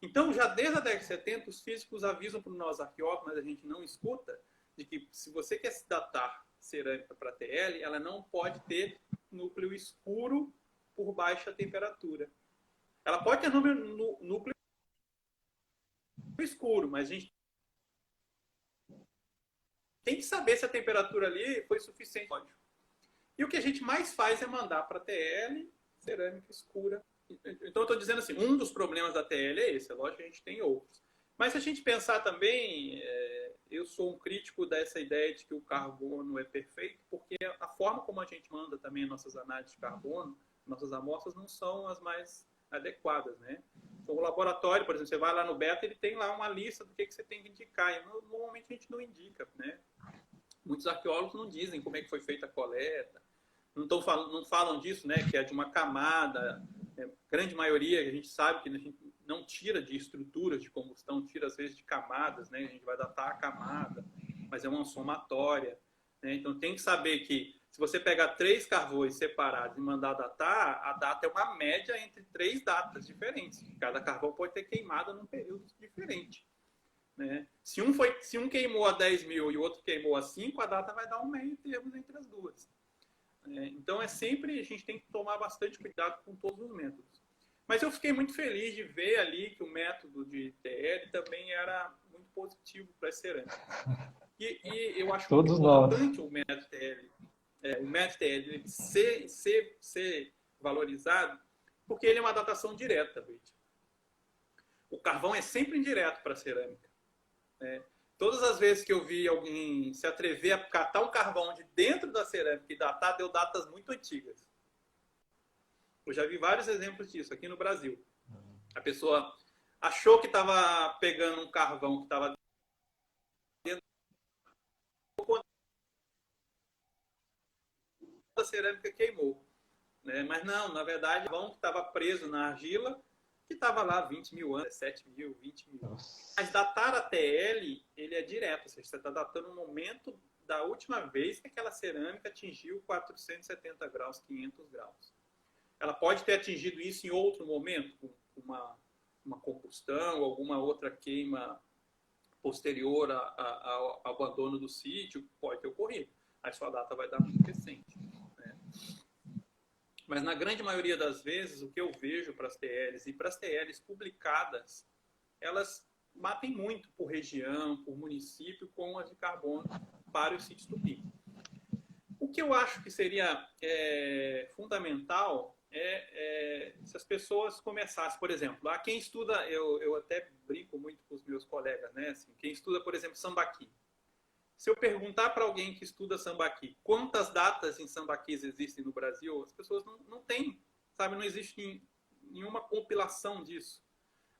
Então, já desde a década de 70, os físicos avisam para nós arqueólogos, mas a gente não escuta, de que se você quer datar cerâmica para TL, ela não pode ter núcleo escuro por baixa temperatura. Ela pode ter núcleo escuro, mas a gente tem que saber se a temperatura ali foi suficiente. E o que a gente mais faz é mandar para TL cerâmica escura. Então, eu estou dizendo assim, um dos problemas da TL é esse. É lógico que a gente tem outros. Mas se a gente pensar também, eu sou um crítico dessa ideia de que o carbono é perfeito, porque a forma como a gente manda também nossas análises de carbono, nossas amostras, não são as mais adequadas, né? Então, o laboratório, por exemplo, você vai lá no Beta, ele tem lá uma lista do que você tem que indicar. E normalmente a gente não indica, né? Muitos arqueólogos não dizem como é que foi feita a coleta, não falam disso, né? Que é de uma camada. Grande maioria, a gente sabe que a gente não tira de estruturas de combustão, tira às vezes de camadas, né? A gente vai datar a camada, mas é uma somatória, né? Então tem que saber que se você pegar 3 carvões separados e mandar datar, a data é uma média entre 3 datas diferentes. Cada carvão pode ter queimado num período diferente, né? Se um queimou a 10.000 e o outro queimou a 5, a data vai dar um meio termo entre as duas. Então, a gente tem que tomar bastante cuidado com todos os métodos. Mas eu fiquei muito feliz de ver ali que o método de TL também era muito positivo para a cerâmica. E eu acho muito importante o método TL, o método TL ser valorizado, porque ele é uma datação direta, Luiz. O carvão é sempre indireto para a cerâmica. Todas as vezes que eu vi alguém se atrever a catar um carvão de dentro da cerâmica e datar, deu datas muito antigas. Eu já vi vários exemplos disso aqui no Brasil. A pessoa achou que estava pegando um carvão que estava dentro da cerâmica, queimou, né? Mas não, na verdade, o carvão que estava preso na argila, que estava lá 20.000 anos, 7.000, 20.000. Mas datar a TL, ele é direto, ou seja, você está datando o momento da última vez que aquela cerâmica atingiu 470 graus, 500 graus. Ela pode ter atingido isso em outro momento, com uma combustão, alguma outra queima posterior ao abandono do sítio, pode ter ocorrido. Aí sua data vai dar muito recente. Mas na grande maioria das vezes, o que eu vejo para as TLs e para as TLs publicadas, elas batem muito por região, por município, com as de carbono para os sítios tupi. O que eu acho que seria fundamental se as pessoas começassem, por exemplo, quem estuda, eu até brinco muito com os meus colegas, né? Assim, quem estuda, por exemplo, sambaqui. Se eu perguntar para alguém que estuda sambaqui quantas datas em sambaquis existem no Brasil, as pessoas não têm, sabe? Não existe nenhuma compilação disso.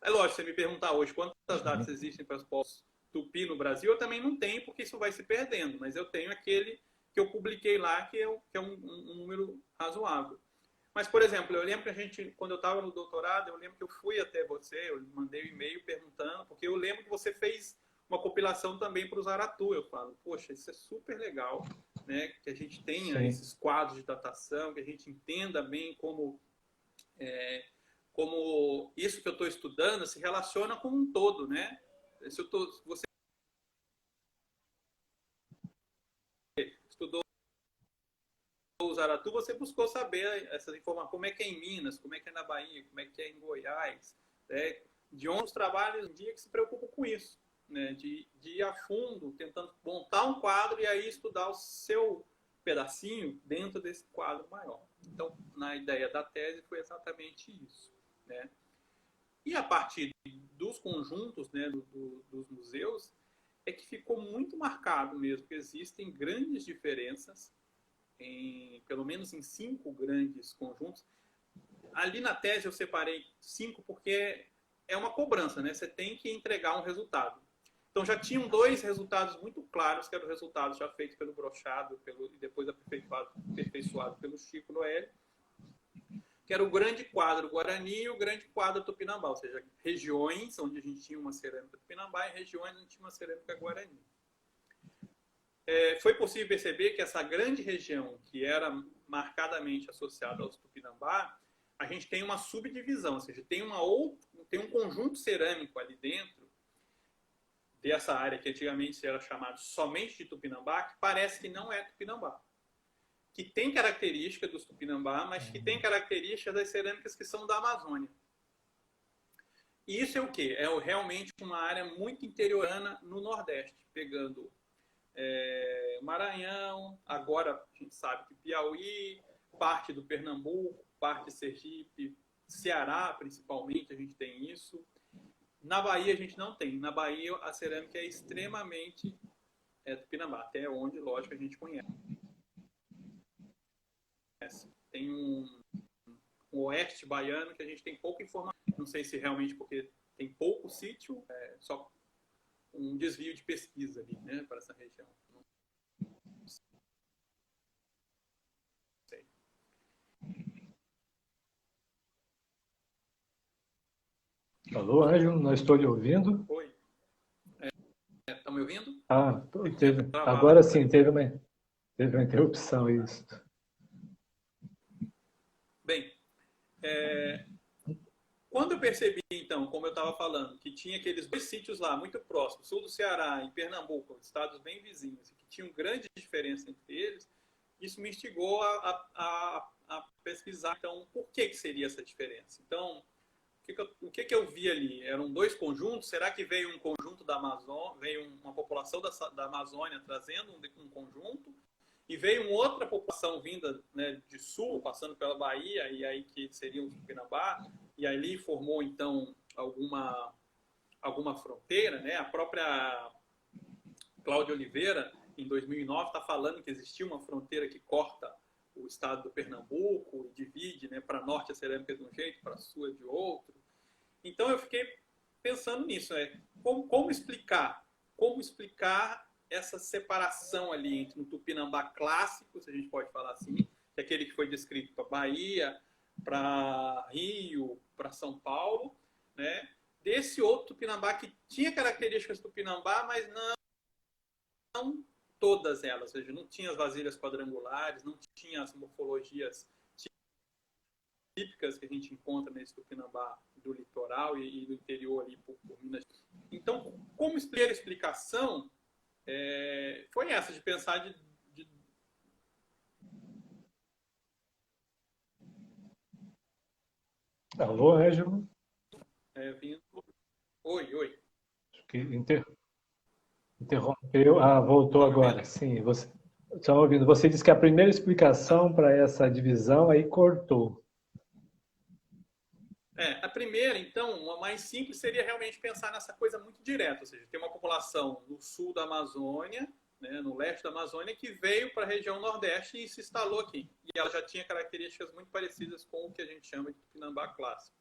É lógico, você me perguntar hoje quantas datas existem para os povos tupi no Brasil, eu também não tenho, porque isso vai se perdendo, mas eu tenho aquele que eu publiquei lá, que é um número razoável. Mas, por exemplo, eu lembro que quando eu estava no doutorado, eu lembro que eu fui até você, eu mandei um e-mail perguntando, porque eu lembro que você fez uma compilação também para o Zaratu. Eu falo, poxa, isso é super legal, né? Que a gente tenha esses quadros de datação, que a gente entenda bem como isso que eu estou estudando se relaciona com um todo, né? Se você estudou o Zaratu, você buscou saber essas informações, como é que é em Minas, como é que é na Bahia, como é que é em Goiás, né? De onde os trabalhos um dia que se preocupam com isso, né? De ir a fundo, tentando montar um quadro e aí estudar o seu pedacinho dentro desse quadro maior. Então, na ideia da tese foi exatamente isso, né? E a partir dos conjuntos, né, dos museus, é que ficou muito marcado mesmo que existem grandes diferenças, pelo menos em 5 grandes conjuntos. Ali na tese eu separei 5 porque é uma cobrança, né? Você tem que entregar um resultado. Então já tinham 2 resultados muito claros, que eram o resultado já feito pelo Brochado e depois aperfeiçoado pelo Chico Noelle, que era o grande quadro Guarani e o grande quadro Tupinambá, ou seja, regiões onde a gente tinha uma cerâmica Tupinambá e regiões onde tinha uma cerâmica Guarani. Foi possível perceber que essa grande região, que era marcadamente associada aos Tupinambá, a gente tem uma subdivisão, ou seja, tem um conjunto cerâmico ali dentro dessa área que antigamente era chamado somente de Tupinambá, que parece que não é Tupinambá. Que tem característica dos Tupinambá, mas que tem características das cerâmicas que são da Amazônia. E isso é o quê? É realmente uma área muito interiorana no Nordeste, pegando Maranhão, agora a gente sabe que Piauí, parte do Pernambuco, parte de Sergipe, Ceará principalmente, a gente tem isso. Na Bahia a gente não tem. Na Bahia a cerâmica é extremamente Tupinambá, até onde, lógico, a gente conhece. Tem um oeste baiano que a gente tem pouca informação. Não sei se realmente porque tem pouco sítio, só um desvio de pesquisa ali, né, para essa região. Não sei. Alô, Ângelo, não estou lhe ouvindo. Oi. Estão me ouvindo? Ah, Travado agora aqui. sim, teve uma interrupção, isso. Bem, quando eu percebi, então, como eu estava falando, que tinha aqueles dois sítios lá, muito próximos, sul do Ceará e Pernambuco, estados bem vizinhos, que tinham grande diferença entre eles, isso me instigou a pesquisar, então, por que seria essa diferença? Então, o que eu vi ali? Eram dois conjuntos? Será que veio um conjunto da Amazônia, veio uma população da Amazônia trazendo um conjunto? E veio uma outra população vinda, né, de sul, passando pela Bahia, e aí que seria o Tupinambá, e ali formou, então, alguma fronteira, né? A própria Cláudia Oliveira, em 2009, está falando que existia uma fronteira que corta o estado do Pernambuco e divide, né, para norte a cerâmica de um jeito, para sul é de outro. Então eu fiquei pensando nisso, como explicar essa separação ali entre um Tupinambá clássico, se a gente pode falar assim, que é aquele que foi descrito para Bahia, para Rio, para São Paulo, né? Desse outro Tupinambá que tinha características do Tupinambá, mas não todas elas, ou seja, não tinha as vasilhas quadrangulares, não tinha as morfologias típicas que a gente encontra nesse Tupinambá do litoral e do interior ali por Minas. Então, como explicação foi essa, de pensar de... Alô, Ângelo? Vindo... Oi. Que interrompeu. Ah, voltou Estão me agora. ouvindo? Sim, você está ouvindo. Você disse que a primeira explicação para essa divisão aí cortou. A primeira, então, a mais simples seria realmente pensar nessa coisa muito direta, ou seja, tem uma população no sul da Amazônia, né, no leste da Amazônia, que veio para a região nordeste e se instalou aqui. E ela já tinha características muito parecidas com o que a gente chama de Tupinambá clássico.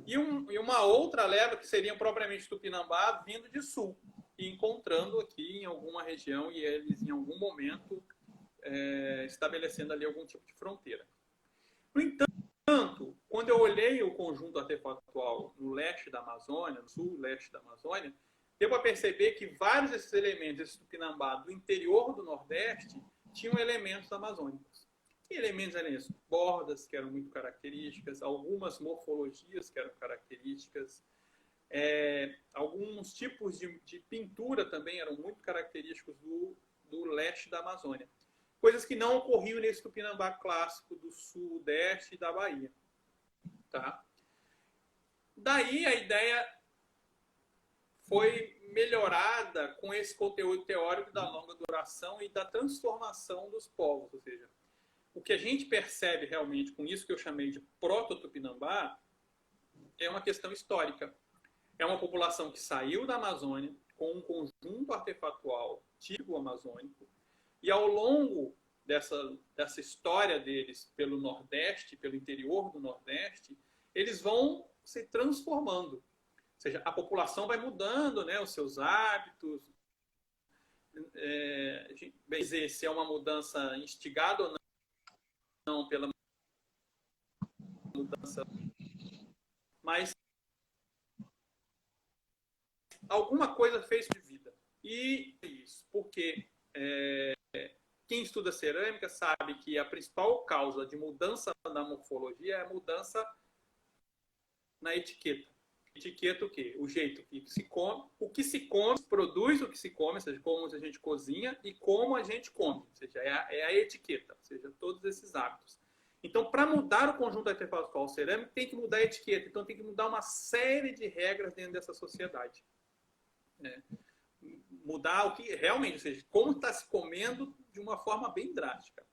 E uma outra leva que seriam propriamente Tupinambá vindo de sul e encontrando aqui em alguma região e eles em algum momento estabelecendo ali algum tipo de fronteira. No entanto, quando eu olhei o conjunto artefatual no leste da Amazônia, no sul-leste da Amazônia, deu para perceber que vários desses elementos, esse Tupinambá do interior do Nordeste, tinham elementos amazônicos. Que elementos eram esses? Bordas, que eram muito características, algumas morfologias que eram características, alguns tipos de pintura também eram muito característicos do leste da Amazônia. Coisas que não ocorriam nesse Tupinambá clássico do sudeste e da Bahia. Tá? Daí a ideia foi melhorada com esse conteúdo teórico da longa duração e da transformação dos povos. Ou seja, o que a gente percebe realmente com isso que eu chamei de proto-Tupinambá é uma questão histórica. É uma população que saiu da Amazônia com um conjunto artefatual típico amazônico e ao longo dessa história deles pelo Nordeste, pelo interior do Nordeste, eles vão se transformando. Ou seja, a população vai mudando, né, os seus hábitos. Bem dizer se é uma mudança instigada ou não pela mudança, mas alguma coisa fez de vida. E isso, porque quem estuda cerâmica sabe que a principal causa de mudança na morfologia é a mudança na etiqueta. Etiqueta o quê? O jeito que se come, o que se come, produz o que se come, ou seja, como a gente cozinha e como a gente come, ou seja, é a etiqueta, ou seja, todos esses hábitos. Então, para mudar o conjunto artefatual cerâmico, tem que mudar a etiqueta, então tem que mudar uma série de regras dentro dessa sociedade. Mudar o que realmente, ou seja, como está se comendo de uma forma bem drástica.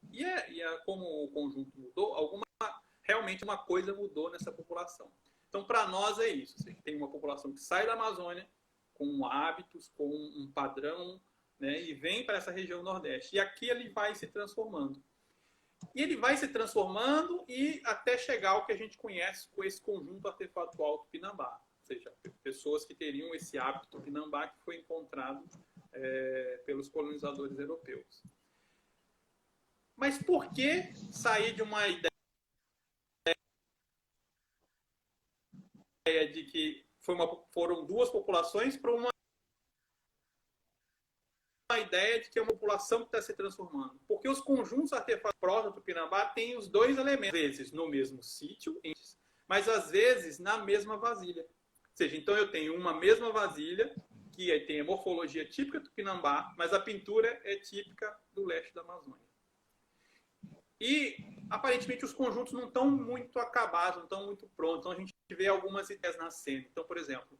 Como o conjunto mudou, realmente uma coisa mudou nessa população. Então, para nós é isso. Ou seja, tem uma população que sai da Amazônia com hábitos, com um padrão, né, e vem para essa região Nordeste. E aqui ele vai se transformando. E ele vai se transformando e até chegar ao que a gente conhece com esse conjunto artefatual tupinambá. Ou seja, pessoas que teriam esse hábito tupinambá que foi encontrado pelos colonizadores europeus. Mas por que sair de uma ideia de que foram duas populações para uma ideia de que é uma população que está se transformando? Porque os conjuntos artefatos proto-tupinambá têm os dois elementos, às vezes no mesmo sítio, mas às vezes na mesma vasilha. Ou seja, então eu tenho uma mesma vasilha que tem a morfologia típica tupinambá, mas a pintura é típica do leste da Amazônia. E, aparentemente, os conjuntos não estão muito acabados, não estão muito prontos. Então, a gente vê algumas ideias nascendo. Então, por exemplo,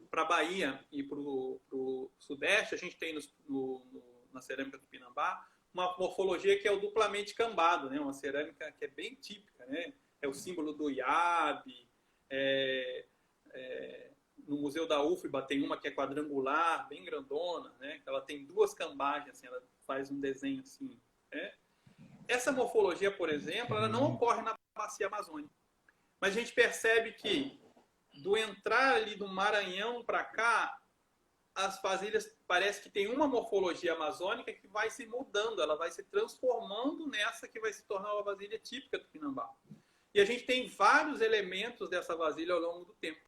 para a Bahia e para o Sudeste, a gente tem na cerâmica tupinambá uma morfologia que é o duplamente cambado, né? Uma cerâmica que é bem típica, né? É o símbolo do Iabe. No Museu da UFBA tem uma que é quadrangular, bem grandona, né? Ela tem duas cambagens, assim, ela faz um desenho assim, né? Essa morfologia, por exemplo, ela não ocorre na bacia amazônica. Mas a gente percebe que, do entrar ali do Maranhão para cá, as vasilhas parece que tem uma morfologia amazônica que vai se mudando, ela vai se transformando nessa que vai se tornar uma vasilha típica do Tupinambá. E a gente tem vários elementos dessa vasilha ao longo do tempo.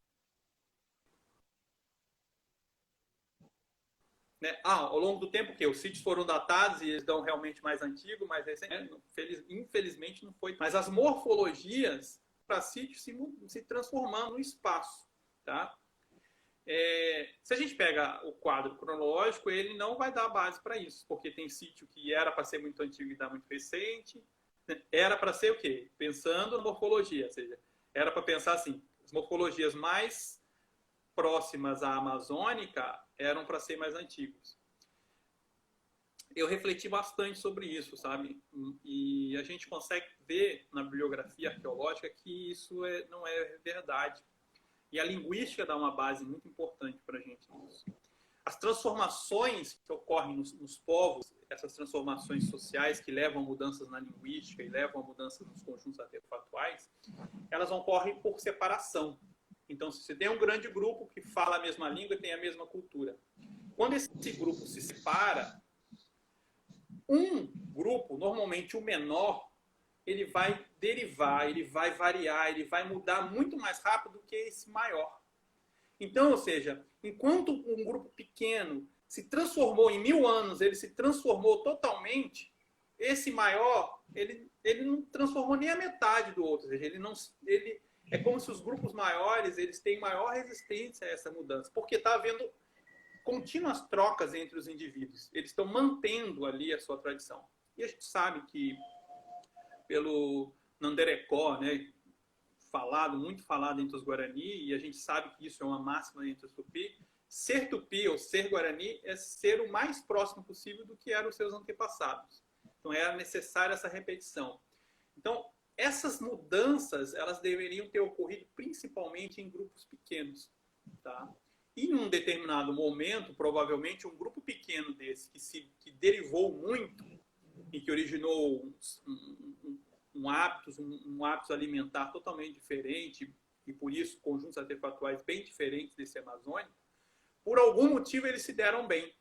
Né? Ao longo do tempo, que os sítios foram datados e eles dão realmente mais antigo, mais recente. Infelizmente não foi. Mas as morfologias para sítios se transformando no espaço. Tá? Se a gente pega o quadro cronológico, ele não vai dar base para isso, porque tem sítio que era para ser muito antigo e está muito recente. Era para ser o quê? Pensando na morfologia, ou seja, era para pensar assim, as morfologias mais próximas à amazônica eram para ser mais antigos. Eu refleti bastante sobre isso, sabe? E a gente consegue ver na bibliografia arqueológica que isso não é verdade. E a linguística dá uma base muito importante para a gente nisso. As transformações que ocorrem nos povos, essas transformações sociais que levam a mudanças na linguística e levam a mudanças nos conjuntos artefatuais, elas ocorrem por separação. Então, se você tem um grande grupo que fala a mesma língua e tem a mesma cultura, quando esse grupo se separa, um grupo, normalmente o menor, ele vai derivar, ele vai variar, ele vai mudar muito mais rápido do que esse maior. Então, ou seja, enquanto um grupo pequeno se transformou em 1000 anos, ele se transformou totalmente, esse maior, ele não transformou nem a metade do outro. Ou seja, é como se os grupos maiores eles têm maior resistência a essa mudança, porque está havendo contínuas trocas entre os indivíduos. Eles estão mantendo ali a sua tradição. E a gente sabe que, pelo Nanderecó, né, muito falado entre os Guarani, e a gente sabe que isso é uma máxima entre os Tupi, ser Tupi ou ser Guarani é ser o mais próximo possível do que eram os seus antepassados. Então, era necessária essa repetição. Então, essas mudanças, elas deveriam ter ocorrido principalmente em grupos pequenos. Tá? E em um determinado momento, provavelmente, um grupo pequeno desse, que derivou muito e que originou um hábito alimentar totalmente diferente, e por isso conjuntos artefatuais bem diferentes desse amazônico, por algum motivo eles se deram bem.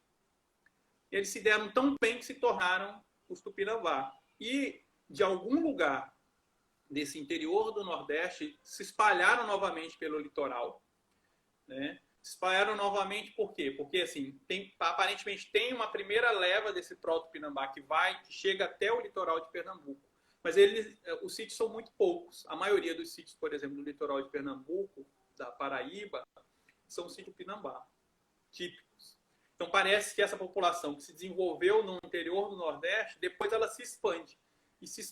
Eles se deram tão bem que se tornaram os Tupinambá. E, de algum lugar desse interior do Nordeste, se espalharam novamente pelo litoral. Né? Se espalharam novamente por quê? Porque, assim, aparentemente tem uma primeira leva desse proto-Tupinambá que chega até o litoral de Pernambuco. Mas os sítios são muito poucos. A maioria dos sítios, por exemplo, do litoral de Pernambuco, da Paraíba, são sítios Tupinambá, típicos. Então, parece que essa população que se desenvolveu no interior do Nordeste, depois ela se expande.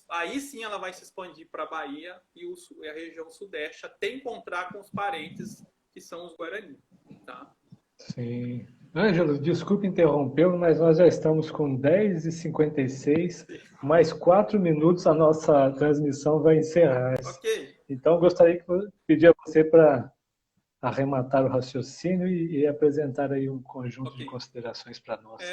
Aí sim ela vai se expandir para a Bahia e a região Sudeste, até encontrar com os parentes que são os Guarani. Tá? Sim. Ângelo, desculpe interrompê-lo, mas nós já estamos com 10h56, mais 4 minutos a nossa transmissão vai encerrar. Ok. Então, gostaria de pedir a você para arrematar o raciocínio e apresentar aí um conjunto de considerações para nós.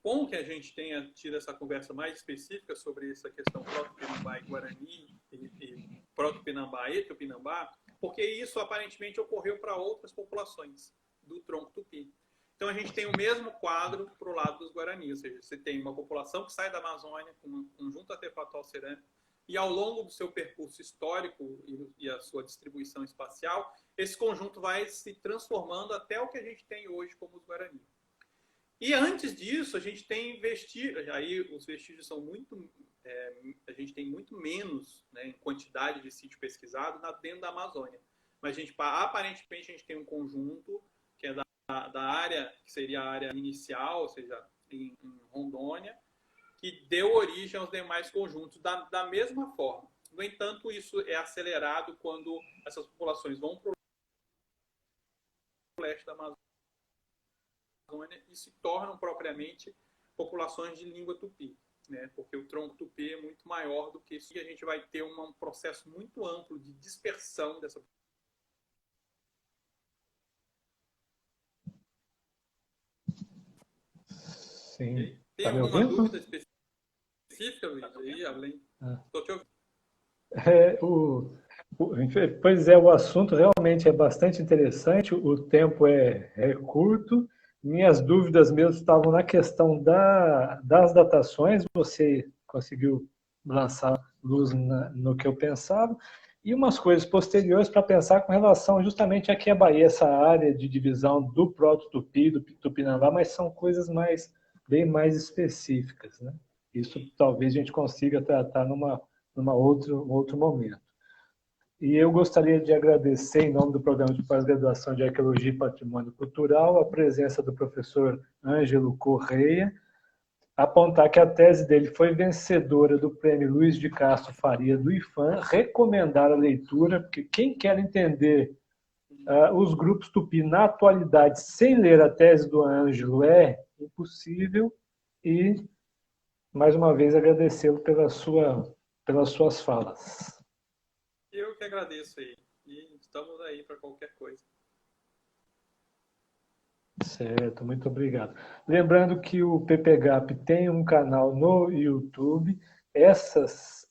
com que a gente tenha tido essa conversa mais específica sobre essa questão Proto-Pinambá e Guarani, e Proto-Pinambá e Tupinambá, porque isso aparentemente ocorreu para outras populações do tronco tupi. Então a gente tem o mesmo quadro para o lado dos Guarani, ou seja, você tem uma população que sai da Amazônia com um conjunto artefatal cerâmico e ao longo do seu percurso histórico e a sua distribuição espacial, esse conjunto vai se transformando até o que a gente tem hoje como os Guarani. E antes disso, a gente tem vestígios, aí os vestígios são muito, a gente tem muito menos, né, em quantidade de sítio pesquisado dentro da Amazônia. Mas aparentemente a gente tem um conjunto que é da área, que seria a área inicial, ou seja, em Rondônia, que deu origem aos demais conjuntos da mesma forma. No entanto, isso é acelerado quando essas populações vão para o leste da Amazônia e se tornam propriamente populações de língua tupi, né? Porque o tronco tupi é muito maior do que isso e a gente vai ter um processo muito amplo de dispersão dessa Sim. Tem Tá me alguma ouvindo? dúvida específica, Luiz? Aí, além... Estou te ouvindo. Pois é, o assunto realmente é bastante interessante, o tempo é curto. Minhas dúvidas mesmo estavam na questão das datações, você conseguiu lançar luz no que eu pensava, e umas coisas posteriores para pensar com relação justamente aqui a Bahia, essa área de divisão do Proto-Tupi, do Tupinambá, mas são coisas bem mais específicas, né? Isso talvez a gente consiga tratar num outro momento. E eu gostaria de agradecer, em nome do Programa de Pós-Graduação de Arqueologia e Patrimônio Cultural, a presença do professor Ângelo Correia, apontar que a tese dele foi vencedora do Prêmio Luiz de Castro Faria do IFAM, recomendar a leitura, porque quem quer entender os grupos tupi na atualidade sem ler a tese do Ângelo é impossível, e, mais uma vez, agradecê-lo pelas suas falas. Eu que agradeço aí. E estamos aí para qualquer coisa. Certo, muito obrigado. Lembrando que o PPGAP tem um canal no YouTube. Essas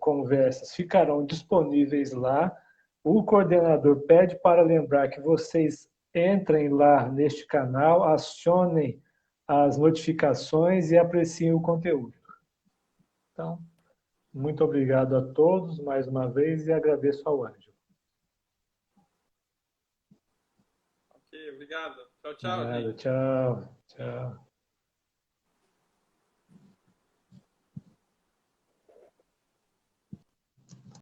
conversas ficarão disponíveis lá. O coordenador pede para lembrar que vocês entrem lá neste canal, acionem as notificações e apreciem o conteúdo. Então, muito obrigado a todos mais uma vez e agradeço ao Ângelo. Ok, obrigado. Tchau, tchau, gente. Tchau, tchau.